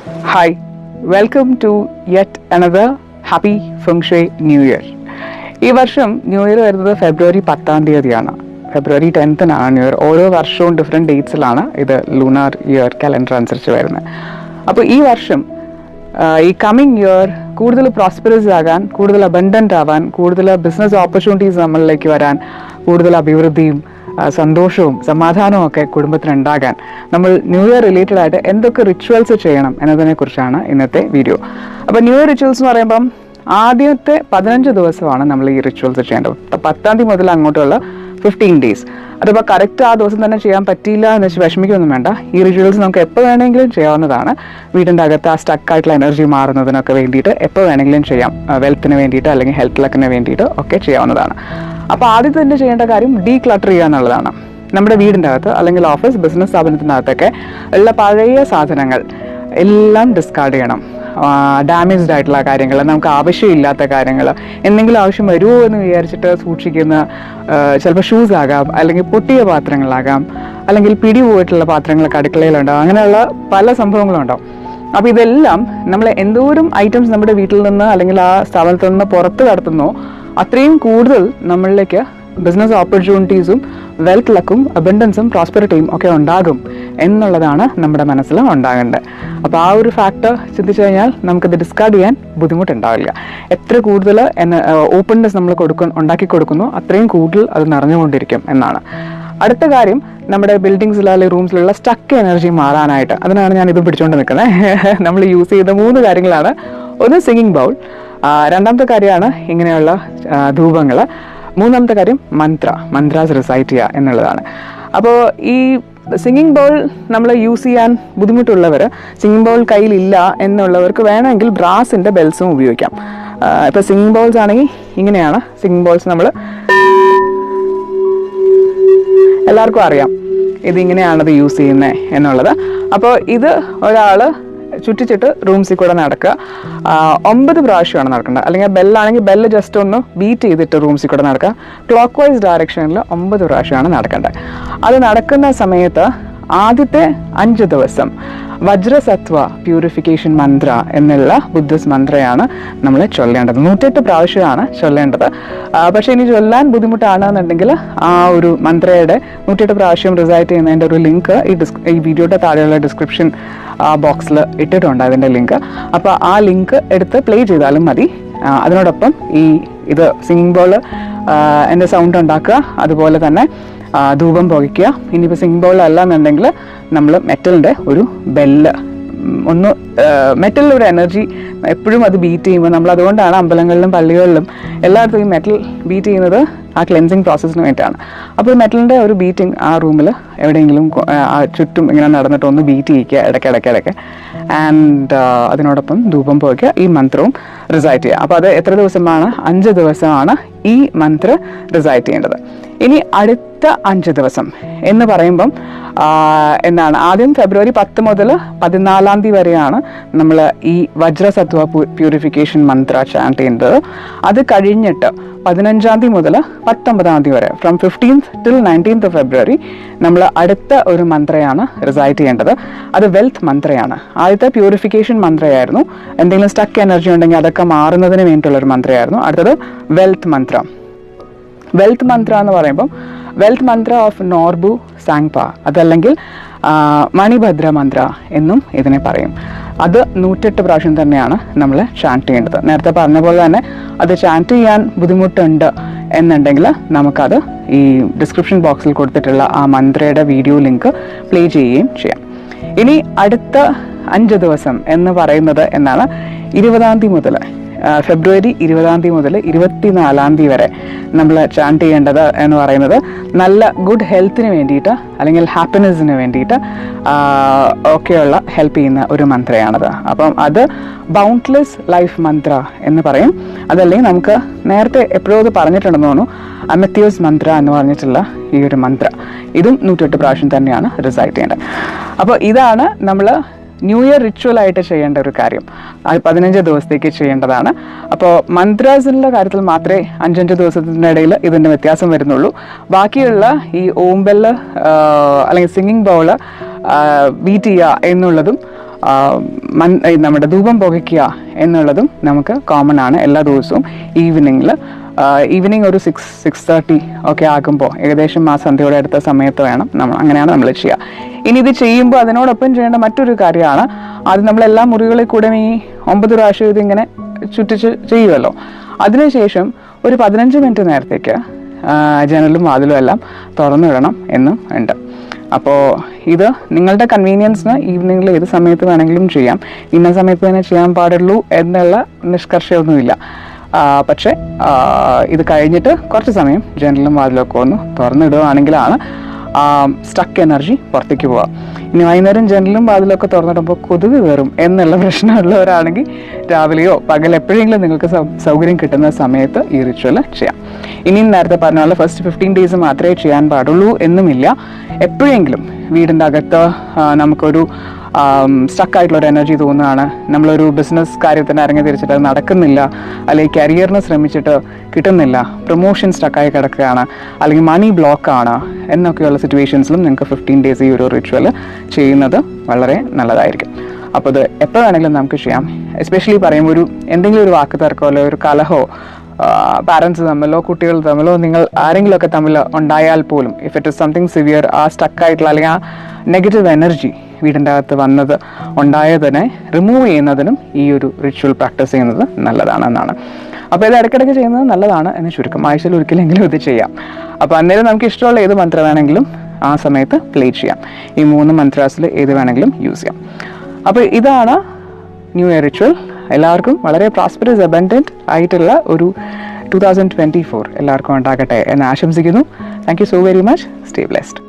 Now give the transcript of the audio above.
Hi, welcome to yet another happy Feng Shui New Year. ഈ വർഷം new year വരുന്നത് ഫെബ്രുവരി 10-ാം തീയതിയാണ്. ഫെബ്രുവരി 10-നാണ് ന്യൂ ഇയർ. ഓരോ വർഷവും ഡിഫറെൻറ്റ് ഡേറ്റ്സിലാണ് ഇത് ലൂണാർ ഇയർ കലണ്ടർ അനുസരിച്ച് വരുന്നത്. അപ്പോൾ ഈ വർഷം ഈ കമ്മിങ് ഇയർ കൂടുതൽ പ്രോസ്പെറസ് ആകാൻ, കൂടുതൽ അബണ്ടൻ്റ് ആവാൻ, കൂടുതൽ ബിസിനസ് ഓപ്പർച്യൂണിറ്റീസ് നമ്മളിലേക്ക് വരാൻ, കൂടുതൽ അഭിവൃദ്ധിയും സന്തോഷവും സമാധാനവും ഒക്കെ കുടുംബത്തിനുണ്ടാകാൻ നമ്മൾ ന്യൂ ഇയർ റിലേറ്റഡ് ആയിട്ട് എന്തൊക്കെ റിച്വൽസ് ചെയ്യണം എന്നതിനെക്കുറിച്ചാണ് ഇന്നത്തെ വീഡിയോ. അപ്പോൾ ന്യൂ ഇയർ റിച്വൽസ് എന്ന് പറയുമ്പം ആദ്യത്തെ 15 ദിവസമാണ് നമ്മൾ ഈ റിച്വൽസ് ചെയ്യേണ്ടത്. 10-ാം തീയതി മുതൽ അങ്ങോട്ടുള്ള 15 days. അതിപ്പോൾ കറക്റ്റ് ആ ദിവസം തന്നെ ചെയ്യാൻ പറ്റിയില്ല എന്ന് വെച്ച് വിഷമിക്കൊന്നും വേണ്ട. ഈ റിച്വൽസ് നമുക്ക് എപ്പോൾ വേണമെങ്കിലും ചെയ്യാവുന്നതാണ്. വീടിൻ്റെ അകത്ത് ആ സ്റ്റക്കായിട്ടുള്ള എനർജി മാറുന്നതിനൊക്കെ വേണ്ടിയിട്ട് എപ്പോൾ വേണമെങ്കിലും ചെയ്യാം. വെൽത്തിന് വേണ്ടിയിട്ട് അല്ലെങ്കിൽ ഹെൽത്ത് ലക്കിന് വേണ്ടിയിട്ട് ഒക്കെ ചെയ്യാവുന്നതാണ്. അപ്പോൾ ആദ്യം തന്നെ ചെയ്യേണ്ട കാര്യം ഡീക്ലട്ടർ ചെയ്യുക എന്നുള്ളതാണ്. നമ്മുടെ വീടിൻ്റെ അകത്ത് അല്ലെങ്കിൽ ഓഫീസ് ബിസിനസ് സ്ഥാപനത്തിനകത്തൊക്കെ ഉള്ള പഴയ സാധനങ്ങൾ എല്ലാം ഡിസ്കാർഡ് ചെയ്യണം. ഡാമേജ്ഡ് ആയിട്ടുള്ള കാര്യങ്ങൾ, നമുക്ക് ആവശ്യമില്ലാത്ത കാര്യങ്ങൾ, എന്തെങ്കിലും ആവശ്യം വരുമോ എന്ന് വിചാരിച്ചിട്ട് സൂക്ഷിക്കുന്ന ചിലപ്പോൾ ഷൂസ് ആകാം, അല്ലെങ്കിൽ പൊട്ടിയ പാത്രങ്ങളാകാം, അല്ലെങ്കിൽ പിടി പോയിട്ടുള്ള പാത്രങ്ങളൊക്കെ അടുക്കളയിലുണ്ടാവും. അങ്ങനെയുള്ള പല സംഭവങ്ങളും ഉണ്ടാവും. അപ്പോൾ ഇതെല്ലാം നമ്മൾ എന്തോരം ഐറ്റംസ് നമ്മുടെ വീട്ടിൽ നിന്ന് അല്ലെങ്കിൽ ആ സ്ഥാപനത്തിൽ നിന്ന് പുറത്ത് കടത്തുന്നോ അത്രയും കൂടുതൽ നമ്മളിലേക്ക് ബിസിനസ് ഓപ്പർച്യൂണിറ്റീസും വെൽത്ത് ലക്കും അബണ്ടൻസും പ്രോസ്പെറിറ്റിയും ഒക്കെ ഉണ്ടാകും എന്നുള്ളതാണ് നമ്മുടെ മനസ്സിൽ ഉണ്ടാകേണ്ടത്. അപ്പോൾ ആ ഒരു ഫാക്ടർ ചിന്തിച്ചു കഴിഞ്ഞാൽ നമുക്കത് ഡിസ്കാർഡ് ചെയ്യാൻ ബുദ്ധിമുട്ടുണ്ടാവില്ല. എത്ര കൂടുതൽ ഓപ്പൺനെസ് നമ്മൾ ഉണ്ടാക്കി കൊടുക്കുന്നു അത്രയും കൂടുതൽ അത് നിറഞ്ഞുകൊണ്ടിരിക്കും എന്നാണ്. അടുത്ത കാര്യം, നമ്മുടെ ബിൽഡിങ്സിൽ അല്ലെങ്കിൽ റൂംസിലുള്ള സ്റ്റക്ക് എനർജി മാറാനായിട്ട്, അതിനാണ് ഞാൻ ഇത് പിടിച്ചുകൊണ്ട് നിൽക്കുന്നത്. നമ്മൾ യൂസ് ചെയ്ത 3 കാര്യങ്ങളാണ്. ഒന്ന് സിംഗിങ് ബൗൾ, രണ്ടാമത്തെ കാര്യമാണ് ഇങ്ങനെയുള്ള ധൂപങ്ങൾ, മൂന്നാമത്തെ കാര്യം മന്ത്രാസ് റിസൈറ്റ് ചെയ്യുക എന്നുള്ളതാണ്. അപ്പോൾ ഈ സിംഗിങ് ബൗൾ നമ്മൾ യൂസ് ചെയ്യാൻ ബുദ്ധിമുട്ടുള്ളവർ, സിംഗിങ് ബൗൾ കയ്യിലില്ല എന്നുള്ളവർക്ക് വേണമെങ്കിൽ ബ്രാസിൻ്റെ ബെൽസും ഉപയോഗിക്കാം. ഇപ്പോൾ സിംഗിങ് ബൗൾസ് ആണെങ്കിൽ ഇങ്ങനെയാണ്. സിംഗിങ് ബൗൾസ് നമ്മൾ എല്ലാവർക്കും അറിയാം ഇതിങ്ങനെയാണത് യൂസ് ചെയ്യുന്നത് എന്നുള്ളത്. അപ്പോൾ ഇത് ഒരാൾ ചുറ്റിച്ചിട്ട് റൂംസിൽ കൂടെ നടക്കുക. 9 പ്രാവശ്യമാണ് നടക്കേണ്ടത്. അല്ലെങ്കിൽ ബെല്ലാണെങ്കിൽ ബെല്ല് ജസ്റ്റ് ഒന്ന് ബീറ്റ് ചെയ്തിട്ട് റൂംസിൽ കൂടെ നടക്കുക. ക്ലോക്ക് വൈസ് ഡയറക്ഷനിൽ 9 പ്രാവശ്യമാണ് നടക്കേണ്ടത്. അത് നടക്കുന്ന സമയത്ത് ആദ്യത്തെ 5 ദിവസം വജ്രസത്വ പ്യൂരിഫിക്കേഷൻ മന്ത്ര എന്നുള്ള ബുദ്ധിസ്റ്റ് മന്ത്രയാണ് നമ്മൾ ചൊല്ലേണ്ടത്. 108 പ്രാവശ്യമാണ് ചൊല്ലേണ്ടത്. പക്ഷേ ഇനി ചൊല്ലാൻ ബുദ്ധിമുട്ടാണെന്നുണ്ടെങ്കിൽ ആ ഒരു മന്ത്രയുടെ 108 പ്രാവശ്യം റിസൈറ്റ് ചെയ്യുന്നതിൻ്റെ ഒരു ലിങ്ക് ഈ വീഡിയോയുടെ താഴെയുള്ള ഡിസ്ക്രിപ്ഷൻ ബോക്സിൽ ഇട്ടിട്ടുണ്ട്, അതിൻ്റെ ലിങ്ക്. അപ്പോൾ ആ ലിങ്ക് എടുത്ത് പ്ലേ ചെയ്താലും മതി. അതിനോടൊപ്പം ഇത് സിംഗിങ് ബോൾ എൻ്റെ സൗണ്ട് ഉണ്ടാക്കുക, അതുപോലെ തന്നെ ധൂപം പുകയ്ക്കുക. ഇനിയിപ്പോൾ സിംഗിങ് ബോൾ അല്ല എന്നുണ്ടെങ്കിൽ നമ്മൾ മെറ്റലിൻ്റെ ഒരു ബെല്ല്, ഒന്ന് മെറ്റലിൻ്റെ ഒരു എനർജി എപ്പോഴും അത് ബീറ്റ് ചെയ്യുമ്പോൾ നമ്മൾ അതുകൊണ്ടാണ് അമ്പലങ്ങളിലും പള്ളികളിലും എല്ലായിടത്തും ഈ മെറ്റൽ ബീറ്റ് ചെയ്യുന്നത് ആ ക്ലെൻസിങ് പ്രോസസ്സിന് വേണ്ടിയിട്ടാണ്. അപ്പോൾ മെറ്റലിൻ്റെ ഒരു ബീറ്റിംഗ് ആ റൂമിൽ എവിടെയെങ്കിലും ചുറ്റും ഇങ്ങനെ നടന്നിട്ട് ഒന്ന് ബീറ്റ് ചെയ്യിക്കുക ഇടയ്ക്കിടയ്ക്ക്. ആൻഡ് അതിനോടൊപ്പം ധൂപം പുകയ്ക്കുക, ഈ മന്ത്രവും റിസൈറ്റ് ചെയ്യുക. അപ്പോൾ അത് എത്ര ദിവസമാണ്? 5 ദിവസമാണ് ഈ മന്ത്ര റിസൈറ്റ് ചെയ്യേണ്ടത്. ഇനി അടുത്ത 5 ദിവസം എന്ന് പറയുമ്പം എന്താണ്, ആദ്യം ഫെബ്രുവരി 10 മുതൽ 14-ാം തീയതി വരെയാണ് നമ്മൾ ഈ വജ്രസത്വ പ്യൂരിഫിക്കേഷൻ മന്ത്ര ചാൻറ്റ് ചെയ്യുന്നത്. അത് കഴിഞ്ഞിട്ട് 15-ാം തീയതി മുതൽ 19-ാം തീയതി വരെ, ഫ്രം 15th till 19th ഫെബ്രുവരി നമ്മൾ അടുത്ത ഒരു മന്ത്രയാണ് റിസൈറ്റ് ചെയ്യേണ്ടത്. അത് വെൽത്ത് മന്ത്രയാണ്. ആദ്യത്തെ പ്യൂരിഫിക്കേഷൻ മന്ത്രയായിരുന്നു. എന്തെങ്കിലും സ്റ്റക്ക് എനർജി ഉണ്ടെങ്കിൽ അതൊക്കെ മാറുന്നതിന് വേണ്ടിയിട്ടുള്ളൊരു മന്ത്രയായിരുന്നു. അടുത്തത് വെൽത്ത് മന്ത്ര. വെൽത്ത് മന്ത്ര എന്ന് പറയുമ്പം വെൽത്ത് മന്ത്ര ഓഫ് നോർബു സാങ്പ, അതല്ലെങ്കിൽ മണിഭദ്ര മന്ത്ര എന്നും ഇതിനെ പറയും. അത് 108 പ്രാവശ്യം തന്നെയാണ് നമ്മൾ ചാൻറ്റ് ചെയ്യേണ്ടത്. നേരത്തെ പറഞ്ഞ പോലെ തന്നെ അത് ചാൻറ്റ് ചെയ്യാൻ ബുദ്ധിമുട്ടുണ്ട് എന്നുണ്ടെങ്കിൽ നമുക്കത് ഈ ഡിസ്ക്രിപ്ഷൻ ബോക്സിൽ കൊടുത്തിട്ടുള്ള ആ മന്ത്രയുടെ വീഡിയോ ലിങ്ക് പ്ലേ ചെയ്യുകയും ചെയ്യാം. ഇനി അടുത്ത 5 ദിവസം എന്ന് പറയുന്നത് എന്നാണ്, 20-ാം തീയതി മുതൽ ഫെബ്രുവരി 20-ാം തീയതി മുതൽ 24-ാം തീയതി വരെ നമ്മൾ ചാൻറ്റ് ചെയ്യേണ്ടത് എന്ന് പറയുന്നത് നല്ല ഗുഡ് ഹെൽത്തിന് വേണ്ടിയിട്ട് അല്ലെങ്കിൽ ഹാപ്പിനെസ്സിന് വേണ്ടിയിട്ട് ഒക്കെയുള്ള ഹെൽപ്പ് ചെയ്യുന്ന ഒരു മന്ത്രയാണത്. അപ്പം അത് ബൗണ്ട്ലെസ് ലൈഫ് മന്ത്ര എന്ന് പറയും. അതല്ലെങ്കിൽ നമുക്ക് നേരത്തെ എപ്പോഴും അത് പറഞ്ഞിട്ടുണ്ടെന്ന് തോന്നുന്നു, അമത്യോസ് മന്ത്ര എന്ന് പറഞ്ഞിട്ടുള്ള ഈ ഒരു മന്ത്ര, ഇതും 108 പ്രാവശ്യം തന്നെയാണ് റിസൈറ്റ് ചെയ്യേണ്ടത്. അപ്പോൾ ഇതാണ് നമ്മൾ ന്യൂ ഇയർ റിച്വലായിട്ട് ചെയ്യേണ്ട ഒരു കാര്യം. 15 ദിവസത്തേക്ക് ചെയ്യേണ്ടതാണ്. അപ്പോൾ മന്ത്രാസിൻ്റെ കാര്യത്തിൽ മാത്രമേ 5 ദിവസത്തിൻ്റെ ഇടയിൽ ഇതിൻ്റെ വ്യത്യാസം വരുന്നുള്ളൂ. ബാക്കിയുള്ള ഈ ഓംബെല്ല് അല്ലെങ്കിൽ സിംഗിങ് ബൗള് ബീറ്റ് ചെയ്യുക എന്നുള്ളതും നമ്മുടെ ധൂപം പുകയ്ക്കുക എന്നുള്ളതും നമുക്ക് കോമൺ ആണ് എല്ലാ ദിവസവും ഈവനിങ് ഒരു 6:30 ഒക്കെ ആകുമ്പോൾ, ഏകദേശം ആ സന്ധ്യയോടെ അടുത്ത സമയത്ത് വേണം അങ്ങനെയാണ് നമ്മൾ ചെയ്യുക. ഇനി ഇത് ചെയ്യുമ്പോൾ അതിനോടൊപ്പം ചെയ്യേണ്ട മറ്റൊരു കാര്യമാണ്, ആദ്യം നമ്മളെല്ലാ മുറികളിൽ കൂടെ ഈ 9 പ്രാവശ്യം ഇതിങ്ങനെ ചുറ്റിച്ച് ചെയ്യുമല്ലോ. അതിനുശേഷം ഒരു 15 മിനിറ്റ് നേരത്തേക്ക് ജനലും വാതിലും എല്ലാം തുറന്നിടണം എന്നും ഉണ്ട്. അപ്പോൾ ഇത് നിങ്ങളുടെ കൺവീനിയൻസിന് ഈവനിങ്ങിൽ ഏത് സമയത്ത് വേണമെങ്കിലും ചെയ്യാം. ഇന്ന സമയത്ത് തന്നെ ചെയ്യാൻ പാടുള്ളൂ എന്നുള്ള നിഷ്കർഷയൊന്നുമില്ല. പക്ഷേ ഇത് കഴിഞ്ഞിട്ട് കുറച്ച് സമയം ജനലും വാതിലൊക്കെ ഒന്ന് തുറന്നിടുകയാണെങ്കിലാണ് സ്റ്റക്ക് എനർജി പുറത്തേക്ക് പോവാം. ഇനി വൈകുന്നേരം ജനലും വാതിലൊക്കെ തുറന്നിടുമ്പോൾ കൊതുക് കയറും എന്നുള്ള പ്രശ്നമുള്ളവരാണെങ്കിൽ രാവിലെയോ പകൽ എപ്പോഴെങ്കിലും നിങ്ങൾക്ക് സൗകര്യം കിട്ടുന്ന സമയത്ത് ഈ റിച്വൽ ചെയ്യാം. ഇനിയും നേരത്തെ പറഞ്ഞ പോലെ ഫസ്റ്റ് 15 ഡേയ്സ് മാത്രമേ ചെയ്യാൻ പാടുള്ളൂ എന്നുമില്ല. എപ്പോഴെങ്കിലും വീടിൻ്റെ അകത്ത് നമുക്കൊരു സ്റ്റക്കായിട്ടുള്ളൊരു എനർജി തോന്നുകയാണ്, നമ്മളൊരു ബിസിനസ് കാര്യത്തിന് ഇറങ്ങി തിരിച്ചിട്ട് അത് നടക്കുന്നില്ല, അല്ലെങ്കിൽ കരിയറിന് ശ്രമിച്ചിട്ട് കിട്ടുന്നില്ല, പ്രൊമോഷൻ സ്റ്റക്കായി കിടക്കുകയാണ്, അല്ലെങ്കിൽ മണി ബ്ലോക്കാണ് എന്നൊക്കെയുള്ള സിറ്റുവേഷൻസിലും നിങ്ങൾക്ക് 15 ഡേയ്സ് ഈ ഒരു റിച്വൽ ചെയ്യുന്നത് വളരെ നല്ലതായിരിക്കും. അപ്പോൾ ഇത് എപ്പോൾ വേണമെങ്കിലും നമുക്ക് ചെയ്യാം. എസ്പെഷ്യലി പറയുമ്പോൾ എന്തെങ്കിലും ഒരു വാക്ക് തർക്കമോ അല്ലെങ്കിൽ ഒരു കലഹോ പാരൻസ് തമ്മിലോ കുട്ടികൾ തമ്മിലോ നിങ്ങൾ ആരെങ്കിലുമൊക്കെ തമ്മിൽ ഉണ്ടായാൽ പോലും, if it is something severe, ആ സ്റ്റക്കായിട്ടുള്ള അല്ലെങ്കിൽ ആ നെഗറ്റീവ് എനർജി വീടിൻ്റെ അകത്ത് ഉണ്ടായതിനെ റിമൂവ് ചെയ്യുന്നതിനും ഈ ഒരു റിച്വൽ പ്രാക്ടീസ് ചെയ്യുന്നത് നല്ലതാണെന്നാണ്. അപ്പോൾ ഇത് ഇടയ്ക്കിടയ്ക്ക് ചെയ്യുന്നത് നല്ലതാണ് എന്ന് ചുരുക്കം. ആഴ്ചയിൽ ഒരിക്കലെങ്കിലും ഇത് ചെയ്യാം. അപ്പോൾ അന്നേരം നമുക്ക് ഇഷ്ടമുള്ള ഏത് മന്ത്രം വേണമെങ്കിലും ആ സമയത്ത് പ്ലേ ചെയ്യാം. ഈ 3 മന്ത്രാസിൽ ഏത് വേണമെങ്കിലും യൂസ് ചെയ്യാം. അപ്പോൾ ഇതാണ് ന്യൂ ഇയർ റിച്വൽ. എല്ലാവർക്കും വളരെ പ്രോസ്പെറസ് അബൻഡന്റ് ആയിട്ടുള്ള ഒരു 2024 എല്ലാവർക്കും ഉണ്ടാകട്ടെ എന്ന് ആശംസിക്കുന്നു. Thank you so very much. Stay blessed.